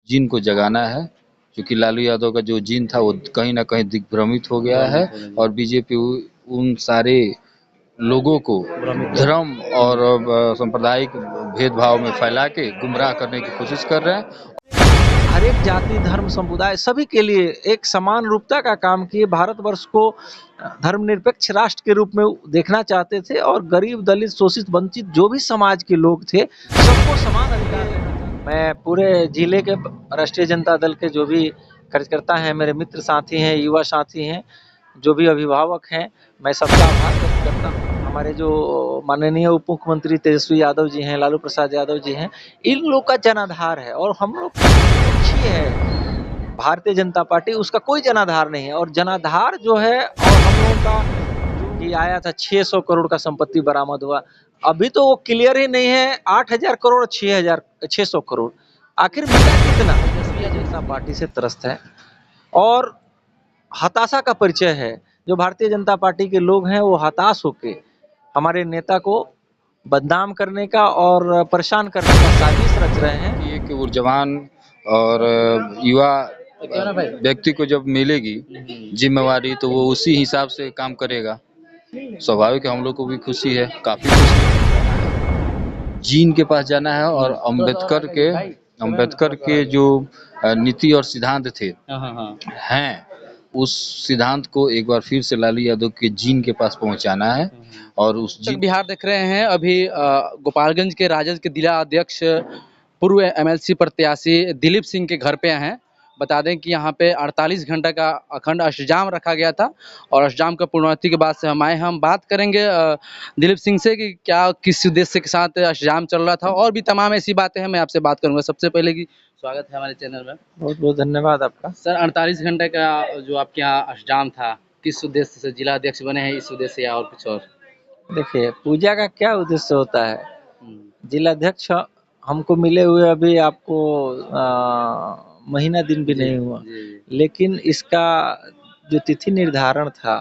Gene को जगाना है, क्योंकि लालू यादव का जो जीन था वो कहीं ना कहीं दिग्भ्रमित हो गया है और बीजेपी उन सारे लोगों को धर्म और सांप्रदायिक भेदभाव में फैला के गुमराह करने की कोशिश कर रहे हैं। हर एक जाति, धर्म, समुदाय सभी के लिए एक समान रूपता का काम किए, भारतवर्ष को धर्मनिरपेक्ष राष्ट्र के रूप में देखना चाहते थे और गरीब, दलित, शोषित, वंचित जो भी समाज के लोग थे सबको समान अधिकार। मैं पूरे जिले के राष्ट्रीय जनता दल के जो भी कार्यकर्ता हैं, मेरे मित्र साथी हैं, युवा साथी हैं, जो भी अभिभावक हैं, मैं सबका आभार व्यक्त करता हूँ। हमारे जो माननीय उप मुख्यमंत्री तेजस्वी यादव जी हैं, लालू प्रसाद यादव जी हैं, इन लोग का जनाधार है और हम लोग अच्छी है भारतीय जनता पार्टी, उसका कोई जनाधार नहीं है। और जनाधार जो है, और हम लोगों का जो आया था 600 करोड़ का संपत्ति बरामद हुआ, अभी तो वो क्लियर ही नहीं है, 8,000 करोड़ 600 करोड़ आखिर मिला कितना। भारतीय जनता पार्टी से त्रस्त है और हताशा का परिचय है। जो भारतीय जनता पार्टी के लोग हैं वो हताश होके हमारे नेता को बदनाम करने का और परेशान करने का साजिश रच रहे हैं। एक ऊर्जावान और युवा व्यक्ति को जब मिलेगी जिम्मेवारी तो वो उसी हिसाब से काम करेगा। स्वाभाविक है, हम लोग को भी खुशी है, काफी खुशी है। जीन के पास जाना है और अम्बेडकर के जो नीति और सिद्धांत थे हैं, उस सिद्धांत को एक बार फिर से लालू यादव के जीन के पास पहुंचाना है। और उस जीन बिहार देख रहे हैं। अभी गोपालगंज के राजद के जिला अध्यक्ष पूर्व एमएलसी प्रत्याशी दिलीप सिंह के घर पे हैं। बता दें कि यहाँ पे 48 घंटा का अखंड अष्टजाम रखा गया था और अष्टजाम का पूर्णाहुति के बाद से हम बात करेंगे दिलीप सिंह से कि क्या किस उद्देश्य के साथ अष्टजाम चल रहा था और भी तमाम ऐसी बातें हैं, मैं आपसे बात करूंगा। सबसे पहले की स्वागत है हमारे चैनल में। बहुत बहुत धन्यवाद आपका। सर, 48 घंटे का जो आपके यहाँ अष्टजाम था, किस उद्देश्य से जिला अध्यक्ष बने हैं, इस उद्देश्य या और कुछ और? देखिए, पूजा का क्या उद्देश्य होता है, जिलाध्यक्ष हमको मिले हुए अभी आपको महीना दिन भी नहीं हुआ, लेकिन इसका जो तिथि निर्धारण था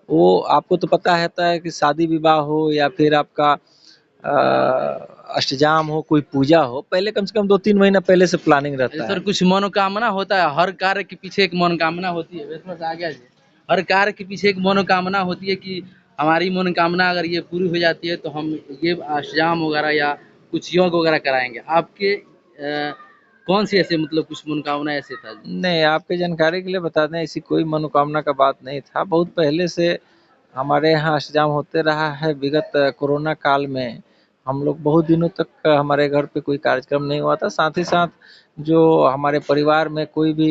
वो आपको तो पता है कि शादी विवाह हो या फिर आपका अष्टजाम हो, कोई पूजा हो, पहले कम से कम 2-3 महीना पहले से प्लानिंग रहता है। सर, कुछ मनोकामना होता है, हर कार्य के पीछे एक मनोकामना होती है। आ गया जी, हर कार्य के पीछे एक मनोकामना होती है कि हमारी मनोकामना अगर ये पूरी हो जाती है तो हम ये अष्टजाम वगैरह या कुछ योग वगैरह कराएंगे। आपके कौन सी ऐसे मतलब कुछ मनोकामना ऐसे था? नहीं, आपके जानकारी के लिए बता दें, ऐसी कोई मनोकामना का बात नहीं था। बहुत पहले से हमारे यहाँ अष्टजाम होते रहा है। विगत कोरोना काल में हम लोग बहुत दिनों तक हमारे घर पे कोई कार्यक्रम नहीं हुआ था। साथ ही साथ जो हमारे परिवार में कोई भी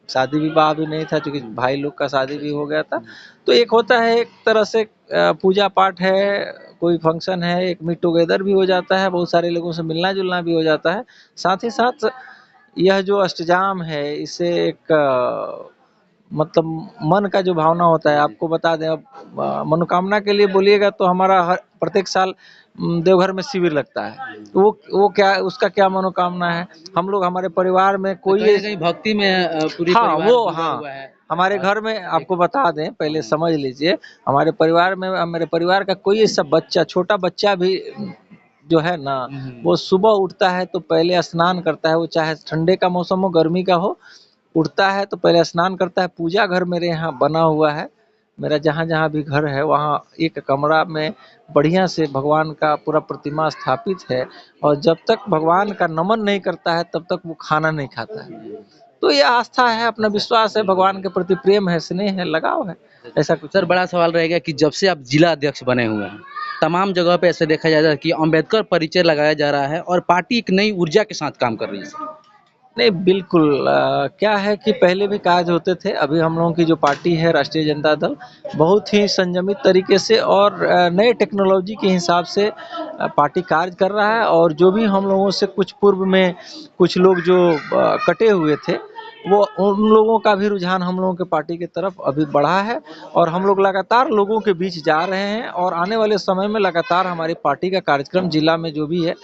शादी विवाह भी नहीं था, क्योंकि भाई लोग का शादी भी हो गया था। तो एक होता है, एक तरह से पूजा पाठ है, कोई फंक्शन है, एक मीट टुगेदर भी हो जाता है, बहुत सारे लोगों से मिलना जुलना भी हो जाता है। साथ ही साथ यह जो अष्टजाम है, इसे एक मतलब मन का जो भावना होता है, आपको बता दें, अब मनोकामना के लिए बोलिएगा तो हमारा हर प्रत्येक साल देवघर में शिविर लगता है। तो वो क्या, उसका क्या मनोकामना है, हम लोग हमारे परिवार में कोई कहीं भक्ति में पूरी हाँ परिवार वो डूबा हाँ हुआ है। हमारे घर में आपको बता दें, पहले समझ लीजिए, हमारे परिवार में, मेरे परिवार का कोई ऐसा बच्चा, छोटा बच्चा भी जो है ना, वो सुबह उठता है तो पहले स्नान करता है, वो चाहे ठंडे का मौसम हो, गर्मी का हो, उठता है तो पहले स्नान करता है। पूजा घर मेरे यहाँ बना हुआ है। मेरा जहाँ जहाँ भी घर है वहाँ एक कमरा में बढ़िया से भगवान का पूरा प्रतिमा स्थापित है, और जब तक भगवान का नमन नहीं करता है तब तक वो खाना नहीं खाता है। तो ये आस्था है, अपना विश्वास है, भगवान के प्रति प्रेम है, स्नेह है, लगाव है, ऐसा कुछ। सर, बड़ा सवाल रहेगा कि जब से आप जिला अध्यक्ष बने हुए हैं, तमाम जगह पे ऐसे देखा जा रहा है कि अम्बेडकर परिचय लगाया जा रहा है और पार्टी एक नई ऊर्जा के साथ काम कर रही है। नहीं, बिल्कुल क्या है कि पहले भी कार्य होते थे। अभी हम लोगों की जो पार्टी है राष्ट्रीय जनता दल, बहुत ही संयमित तरीके से और नए टेक्नोलॉजी के हिसाब से पार्टी कार्य कर रहा है। और जो भी हम लोगों से कुछ पूर्व में कुछ लोग जो कटे हुए थे, वो उन लोगों का भी रुझान हम लोगों के पार्टी की तरफ अभी बढ़ा है, और हम लोग लगातार लोगों के बीच जा रहे हैं, और आने वाले समय में लगातार हमारी पार्टी का कार्यक्रम जिला में जो भी है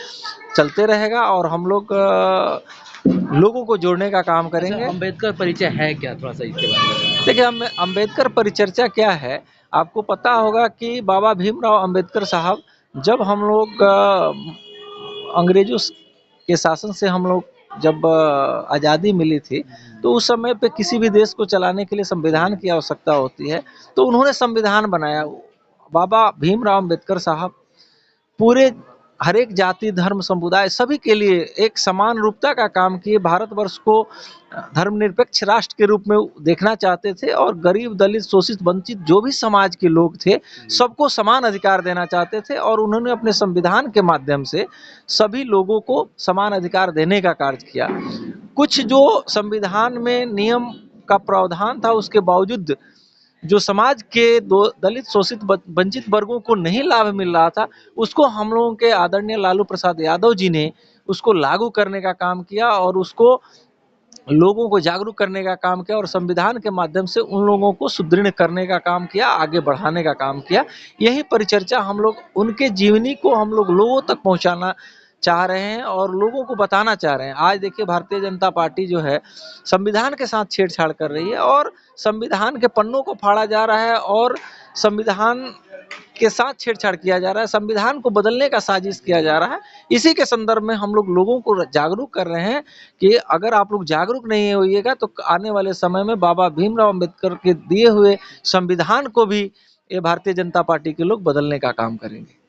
चलते रहेगा, और हम लोग लोगों को जोड़ने का काम करेंगे। अम्बेडकर परिचय है क्या, थोड़ा सा इसके बारे में? देखिए, हम अम्बेडकर परिचर्चा क्या है, आपको पता होगा कि बाबा भीमराव अम्बेडकर साहब, जब हम लोग अंग्रेजों के शासन से हम लोग जब आज़ादी मिली थी, तो उस समय पे किसी भी देश को चलाने के लिए संविधान की आवश्यकता होती है, तो उन्होंने संविधान बनाया। बाबा भीमराव अम्बेडकर साहब पूरे हर एक जाति, धर्म, समुदाय सभी के लिए एक समान रूपता का काम किए। भारतवर्ष को धर्मनिरपेक्ष राष्ट्र के रूप में देखना चाहते थे और गरीब, दलित, शोषित, वंचित जो भी समाज के लोग थे, सबको समान अधिकार देना चाहते थे और उन्होंने अपने संविधान के माध्यम से सभी लोगों को समान अधिकार देने का कार्य किया। कुछ जो संविधान में नियम का प्रावधान था, उसके बावजूद जो समाज के दलित, शोषित, वंचित वर्गों को नहीं लाभ मिल रहा था, उसको हम लोगों के आदरणीय लालू प्रसाद यादव जी ने उसको लागू करने का काम किया और उसको लोगों को जागरूक करने का काम किया और संविधान के माध्यम से उन लोगों को सुदृढ़ करने का काम किया, आगे बढ़ाने का काम किया। यही परिचर्चा हम लोग उनके जीवनी को हम लोग लोगों तक पहुंचाना चाह रहे हैं और लोगों को बताना चाह रहे हैं। आज देखिए भारतीय जनता पार्टी जो है संविधान के साथ छेड़छाड़ कर रही है और संविधान के पन्नों को फाड़ा जा रहा है और संविधान के साथ छेड़छाड़ किया जा रहा है, संविधान को बदलने का साजिश किया जा रहा है। इसी के संदर्भ में हम लोग लोगों को जागरूक कर रहे हैं कि अगर आप लोग जागरूक नहीं होइएगा तो आने वाले समय में बाबा भीमराव अम्बेडकर के दिए हुए संविधान को भी ये भारतीय जनता पार्टी के लोग बदलने का काम करेंगे।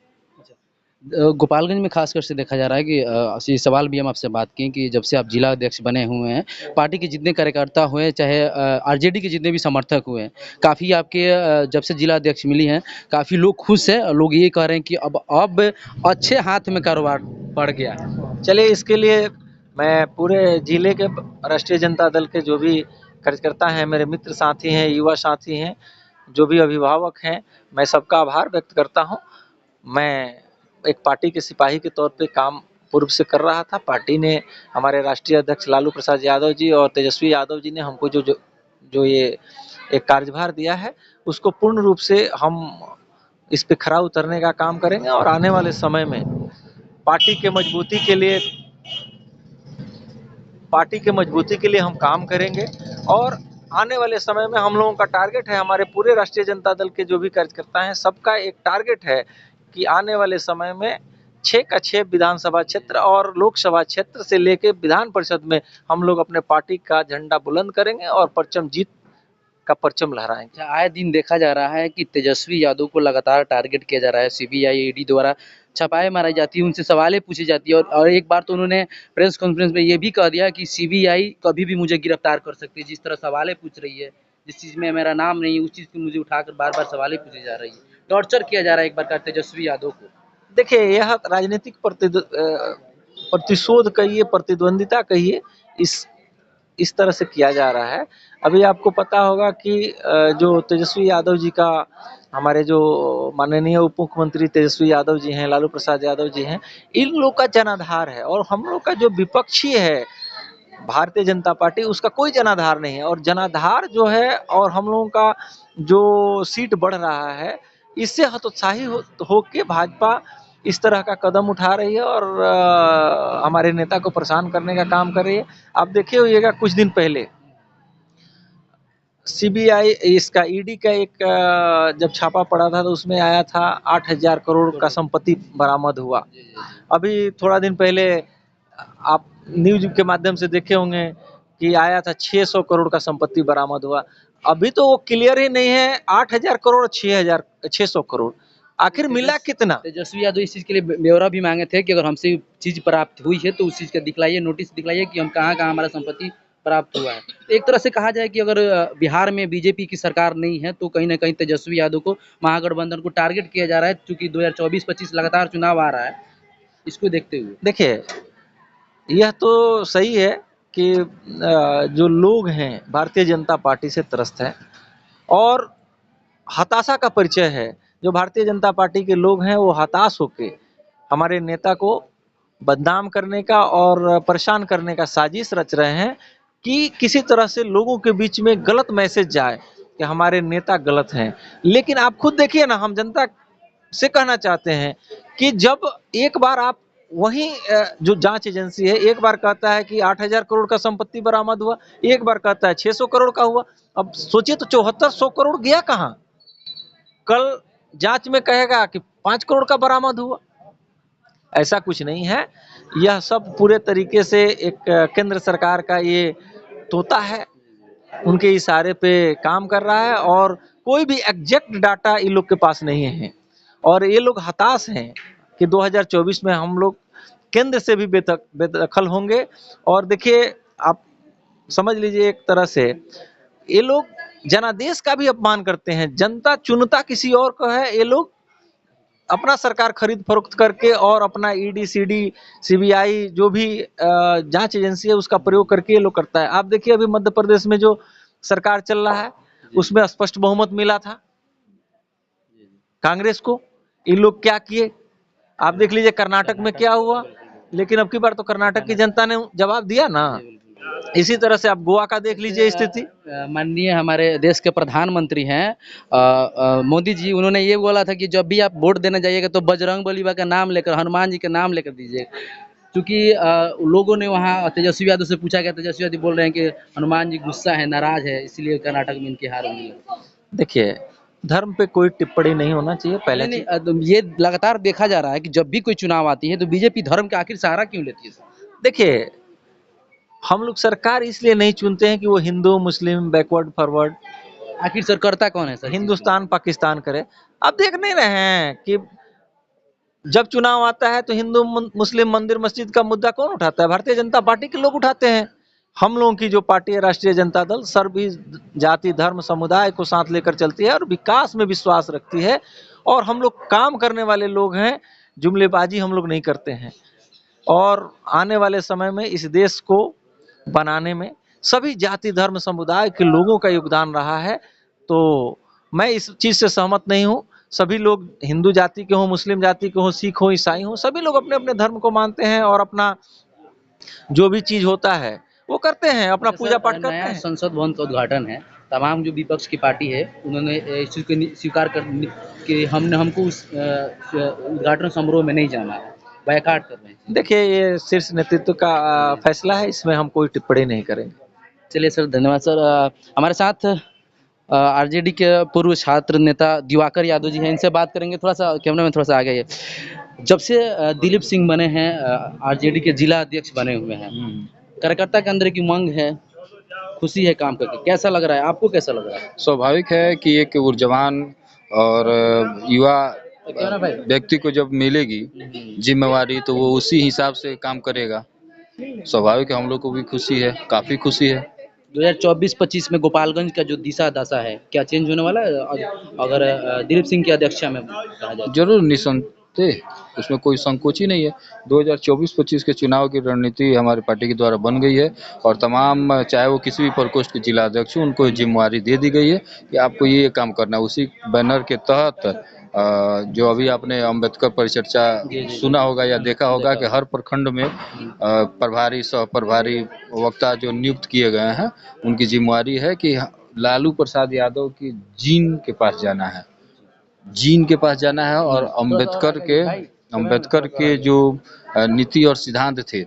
गोपालगंज में खासकर से देखा जा रहा है कि ये सवाल भी हम आपसे बात किए कि जब से आप जिला अध्यक्ष बने हुए हैं, पार्टी के जितने कार्यकर्ता हुए, चाहे आरजेडी के जितने भी समर्थक हुए हैं, काफ़ी आपके जब से जिला अध्यक्ष मिली हैं, काफ़ी लोग खुश हैं। लोग ये कह रहे हैं कि अब अच्छे हाथ में कारोबार बढ़ गया है। चलिए, इसके लिए मैं पूरे जिले के राष्ट्रीय जनता दल के जो भी कार्यकर्ता हैं, मेरे मित्र साथी हैं, युवा साथी हैं, जो भी अभिभावक हैं, मैं सबका आभार व्यक्त करता हूँ। मैं एक पार्टी के सिपाही के तौर पे काम पूर्व से कर रहा था। पार्टी ने, हमारे राष्ट्रीय अध्यक्ष लालू प्रसाद यादव जी और तेजस्वी यादव जी ने हमको जो ये एक कार्यभार दिया है, उसको पूर्ण रूप से हम इस पे खरा उतरने का काम करेंगे और आने वाले समय में पार्टी के मजबूती के लिए हम काम करेंगे और आने वाले समय में हम लोगों का टारगेट है, हमारे पूरे राष्ट्रीय जनता दल के जो भी कार्यकर्ता हैं, सबका एक टारगेट है कि आने वाले समय में 6 का 6 विधानसभा क्षेत्र और लोकसभा क्षेत्र से लेके विधान परिषद में हम लोग अपने पार्टी का झंडा बुलंद करेंगे और परचम जीत का परचम लहराएंगे। आए दिन देखा जा रहा है कि तेजस्वी यादव को लगातार टारगेट किया जा रहा है, सीबीआई, ईडी द्वारा छापाएं मारी जाती है, उनसे सवालें पूछी जाती है और एक बार तो उन्होंने प्रेस कॉन्फ्रेंस में ये भी कह दिया कि सीबीआई कभी भी मुझे गिरफ्तार कर सकती है। जिस तरह सवालें पूछ रही है, जिस चीज़ में मेरा नाम नहीं है, उस चीज़ को मुझे उठाकर बार बार सवालें पूछी जा रही है, टॉर्चर किया जा रहा है एक बार तेजस्वी यादव को। देखिए, यह राजनीतिक प्रतिशोध कहिए, प्रतिद्वंदिता कहिए, इस तरह से किया जा रहा है। अभी आपको पता होगा कि जो तेजस्वी यादव जी का, हमारे जो माननीय उप मुख्यमंत्री तेजस्वी यादव जी हैं, लालू प्रसाद यादव जी हैं, इन लोग का जनाधार है और हम लोग का जो विपक्षी है भारतीय जनता पार्टी, उसका कोई जनाधार नहीं है और जनाधार जो है और हम लोगों का जो सीट बढ़ रहा है, इससे हतोत्साही होके भाजपा इस तरह का कदम उठा रही है और हमारे नेता को परेशान करने का काम कर रही है। आप देखे होइएगा कुछ दिन पहले सीबीआई, इसका ईडी का एक जब छापा पड़ा था तो उसमें आया था 8,000 करोड़ का संपत्ति बरामद हुआ। अभी थोड़ा दिन पहले आप न्यूज के माध्यम से देखे होंगे कि आया था 600 करोड़ का संपत्ति बरामद हुआ। अभी तो वो क्लियर ही नहीं है 8,000 करोड़ 600 करोड़ आखिर मिला कितना। तेजस्वी यादव इस चीज़ के लिए ब्यौरा भी मांगे थे कि अगर हमसे चीज़ प्राप्त हुई है तो उस चीज़ का दिखलाइए, नोटिस दिखलाइए कि हम कहाँ कहाँ हमारा संपत्ति प्राप्त हुआ है। एक तरह से कहा जाए कि अगर बिहार में बीजेपी की सरकार नहीं है तो कहीं ना कहीं तेजस्वी यादव को, महागठबंधन को टारगेट किया जा रहा है, क्योंकि 2024-25 लगातार चुनाव आ रहा है। इसको देखते हुए देखिए, यह तो सही है कि जो लोग हैं भारतीय जनता पार्टी से त्रस्त हैं और हताशा का परिचय है। जो भारतीय जनता पार्टी के लोग हैं वो हताश होके हमारे नेता को बदनाम करने का और परेशान करने का साजिश रच रहे हैं कि किसी तरह से लोगों के बीच में गलत मैसेज जाए कि हमारे नेता गलत हैं। लेकिन आप खुद देखिए ना, हम जनता से कहना चाहते हैं कि जब एक बार आप वही जो जांच एजेंसी है, एक बार कहता है कि 8,000 करोड़ का संपत्ति बरामद हुआ, एक बार कहता है 600 करोड़ का हुआ, अब सोचिए तो 7400 करोड़ गया कहाँ। कल जांच में कहेगा कि 5 करोड़ का बरामद हुआ। ऐसा कुछ नहीं है। यह सब पूरे तरीके से एक केंद्र सरकार का ये तोता है, उनके इशारे पे काम कर रहा है और कोई भी एग्जैक्ट डाटा इन लोग के पास नहीं है। और ये लोग हताश हैं कि 2024 में हम लोग केंद्र से भी बेदखल होंगे। और देखिए, आप समझ लीजिए, एक तरह से ये लोग जनादेश का भी अपमान करते हैं। जनता चुनता किसी और को है, ये लोग अपना सरकार खरीद फरोख्त करके और अपना ईडी सीडी सीबीआई जो भी जांच एजेंसी है उसका प्रयोग करके ये लोग करता है। आप देखिए, अभी मध्य प्रदेश में जो सरकार चल रहा है उसमें स्पष्ट बहुमत मिला था कांग्रेस को। इन लोग क्या किए आप देख लीजिए, कर्नाटक में क्या हुआ। लेकिन अब की बार तो कर्नाटक की जनता ने जवाब दिया ना। इसी तरह से आप गोवा का देख लीजिए स्थिति। माननीय हमारे देश के प्रधानमंत्री हैं मोदी जी, उन्होंने ये बोला था कि जब भी आप वोट देने जाइएगा तो बजरंगबली का नाम लेकर, हनुमान जी का नाम लेकर दीजिएगा। क्योंकि लोगों ने वहाँ तेजस्वी यादव से पूछा गया, तेजस्वी यादव बोल रहे हैं कि हनुमान जी गुस्सा है, नाराज है, इसलिए कर्नाटक में इनकी हार हुई है। देखिए, धर्म पे कोई टिप्पणी नहीं होना चाहिए पहले। नहीं, ये लगातार देखा जा रहा है कि जब भी कोई चुनाव आती है तो बीजेपी धर्म का आखिर सहारा क्यों लेती है सर? देखिए, हम लोग सरकार इसलिए नहीं चुनते हैं कि वो हिंदू मुस्लिम बैकवर्ड फॉरवर्ड, आखिर सर करता कौन है सर? हिंदुस्तान पाकिस्तान करे। आप देख नहीं रहे हैं कि जब चुनाव आता है तो हिंदू मुस्लिम मंदिर मस्जिद का मुद्दा कौन उठाता है? भारतीय जनता पार्टी के लोग उठाते हैं। हम लोगों की जो पार्टी है राष्ट्रीय जनता दल, सभी जाति धर्म समुदाय को साथ लेकर चलती है और विकास में विश्वास रखती है। और हम लोग काम करने वाले लोग हैं, जुमलेबाजी हम लोग नहीं करते हैं। और आने वाले समय में इस देश को बनाने में सभी जाति धर्म समुदाय के लोगों का योगदान रहा है। तो मैं इस चीज से सहमत नहीं हूँ। सभी लोग हिंदू जाति के हों, मुस्लिम जाति के हों, सिख हों, ईसाई हों, सभी लोग अपने अपने धर्म को मानते हैं और अपना जो भी चीज होता है वो करते हैं, अपना पूजा पाठ करते नया हैं। संसद भवन का उद्घाटन है, तमाम जो विपक्ष की पार्टी है उन्होंने इस चीज़ को स्वीकार कर कि हमको उस उद्घाटन समारोह में नहीं जाना है, बायकॉट कर रहे हैं। देखिए, ये शीर्ष नेतृत्व का फैसला है, इसमें हम कोई टिप्पणी नहीं करेंगे। चलिए सर, धन्यवाद सर। हमारे साथ आरजेडी के पूर्व छात्र नेता दिवाकर यादव जी हैं, इनसे बात करेंगे। थोड़ा सा कैमरा में थोड़ा सा आ गए। जब से दिलीप सिंह बने हैं, आरजेडी के जिला अध्यक्ष बने हुए हैं, कार्यकर्ता के अंदर की मांग है, खुशी है काम करके, कैसा लग रहा है आपको? कैसा लग रहा है? स्वाभाविक है कि एक ऊर्जावान और युवा व्यक्ति को जब मिलेगी जिम्मेवारी तो वो उसी हिसाब से काम करेगा। स्वाभाविक है, हम लोग को भी खुशी है, काफी खुशी है। 2024-25 में गोपालगंज का जो दिशा दशा है, क्या चेंज होने वाला है अगर दिलीप सिंह की अध्यक्षता में कहा जाए? जरूर, निसंदेह, उसमें कोई संकोच ही नहीं है। 2024-25 के चुनाव की रणनीति हमारी पार्टी के द्वारा बन गई है और तमाम, चाहे वो किसी भी प्रकोष्ठ के जिला अध्यक्ष हो, उनको जिम्मेवारी दे दी गई है कि आपको ये काम करना है। उसी बैनर के तहत जो अभी आपने अम्बेडकर परिचर्चा सुना होगा या देखा होगा कि हर प्रखंड में प्रभारी, सह प्रभारी, वक्ता जो नियुक्त किए गए हैं, उनकी जिम्मेवारी है कि लालू प्रसाद यादव की जीन के पास जाना है, जीन के पास जाना है और अम्बेडकर के जो नीति और सिद्धांत थे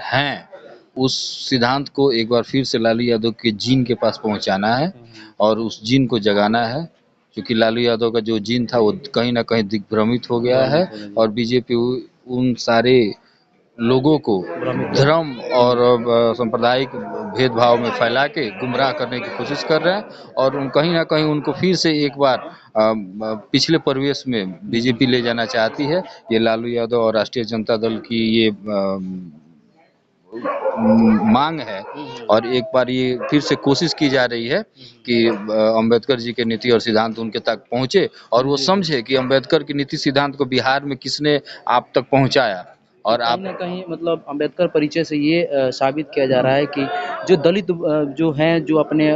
हैं, उस सिद्धांत को एक बार फिर से लालू यादव के जीन के पास पहुंचाना है और उस जीन को जगाना है। क्योंकि लालू यादव का जो जीन था वो कहीं ना कहीं दिग्भ्रमित हो गया है और बीजेपी उन सारे लोगों को धर्म और सांप्रदायिक भेदभाव में फैला के गुमराह करने की कोशिश कर रहे हैं और कहीं ना कहीं उनको फिर से एक बार पिछले परिवेश में बीजेपी ले जाना चाहती है। ये लालू यादव और राष्ट्रीय जनता दल की ये मांग है और एक बार ये फिर से कोशिश की जा रही है कि अंबेडकर जी के नीति और सिद्धांत उनके तक पहुंचे और वो समझे कि अंबेडकर की नीति सिद्धांत को बिहार में किसने आप तक पहुंचाया। और आप कहीं मतलब अंबेडकर परिचय से ये साबित किया जा रहा है कि जो दलित जो हैं, जो अपने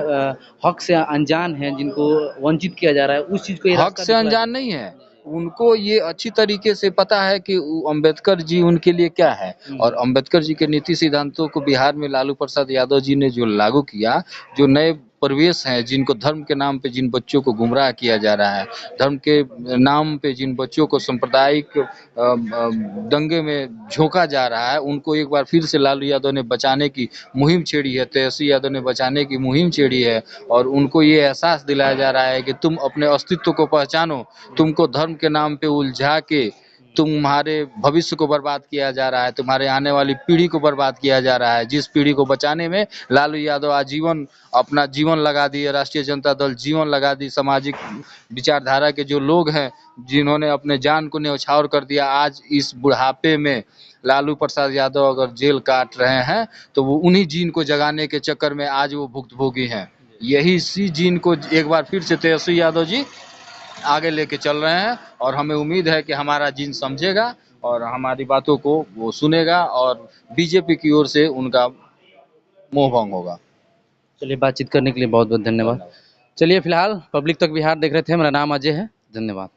हक से अनजान हैं, जिनको वंचित किया जा रहा है, उस चीज को हक से अनजान नहीं है, उनको ये अच्छी तरीके से पता है कि अंबेडकर जी उनके लिए क्या है। और अंबेडकर जी के नीति सिद्धांतों को बिहार में लालू प्रसाद यादव जी ने जो लागू किया, जो नए परिवेश हैं, जिनको धर्म के नाम पे जिन बच्चों को गुमराह किया जा रहा है, धर्म के नाम पे जिन बच्चों को सांप्रदायिक दंगे में झोंका जा रहा है, उनको एक बार फिर से लालू यादव ने बचाने की मुहिम छेड़ी है, तेजस्वी यादव ने बचाने की मुहिम छेड़ी है और उनको ये एहसास दिलाया जा रहा है कि तुम अपने अस्तित्व को पहचानो, तुमको धर्म के नाम पे उलझा के तुम्हारे भविष्य को बर्बाद किया जा रहा है, तुम्हारे आने वाली पीढ़ी को बर्बाद किया जा रहा है, जिस पीढ़ी को बचाने में लालू यादव आजीवन अपना जीवन लगा दिए, राष्ट्रीय जनता दल जीवन लगा दी, सामाजिक विचारधारा के जो लोग हैं जिन्होंने अपने जान को न्यौछावर कर दिया, आज इस बुढ़ापे में लालू प्रसाद यादव अगर जेल काट रहे हैं तो वो उन्हीं जीन को जगाने के चक्कर में आज वो भुक्तभोगी हैं। यही इसी जीन को एक बार फिर से तेजस्वी यादव जी आगे लेके चल रहे हैं और हमें उम्मीद है कि हमारा जीन समझेगा और हमारी बातों को वो सुनेगा और बीजेपी की ओर से उनका मोह भंग होगा। चलिए, बातचीत करने के लिए बहुत बहुत धन्यवाद। चलिए, फिलहाल पब्लिक तक बिहार देख रहे थे। मेरा नाम अजय है। धन्यवाद।